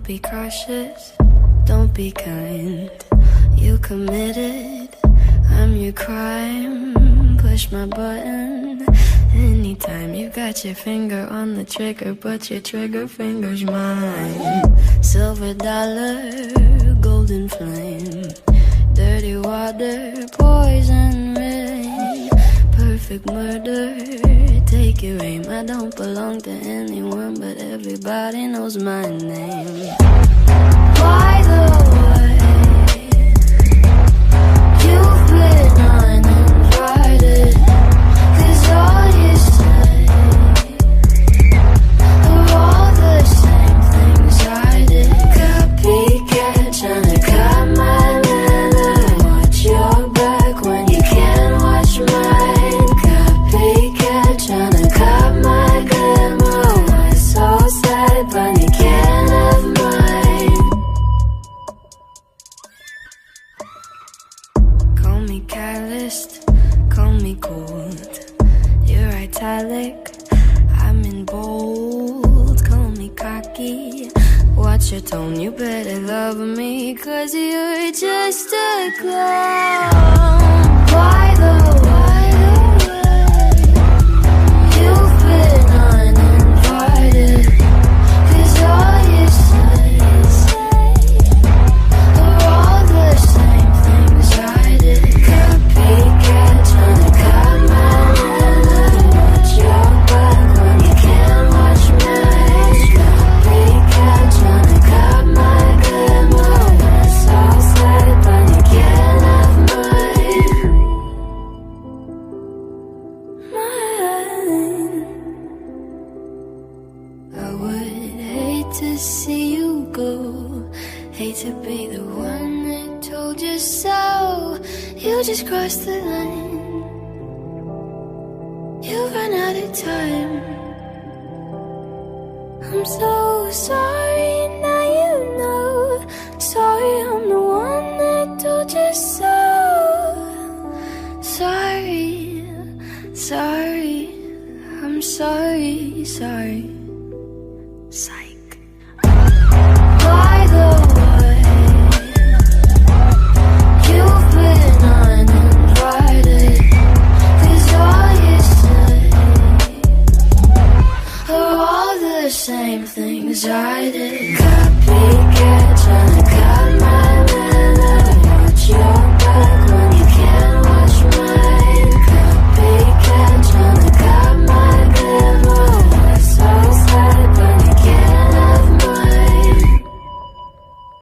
be cautious, don't be kind. You committed, I'm your crime. Push my button anytime. You got your finger on the trigger, but your trigger finger's mine. Silver dollar, golden flame, dirty water, poison rain, perfect murder, take your aim. I don't belong to anyone, but everybody knows my name. By the way, you've been uninvited, 'cause all you say are all the same things I did. Copycat, tryna cut my leather, watch your back when you can't watch mine. Copycat, tryna cut my glamour, why so sad when you can't have mine. Call me calloused, call me cold. You're italic, I'm in bold. Call me cocky, watch your tone. You better love me, 'cause you're just a clown. By the way, you've been uninvited, 'cause all you say are all the same things I did. Copycat, tryna cut my leather, watch your back when you can't watch mine. Copycat, tryna cut my glamour, why so sad when you can't have mine. Mine. I would hate to see you go, hate to be the one that told you so. You just crossed the line, you ran out of time. I'm so sorry, now you know. Sorry, I'm the one that told you so. Sorry, sorry, I'm sorry, sorry.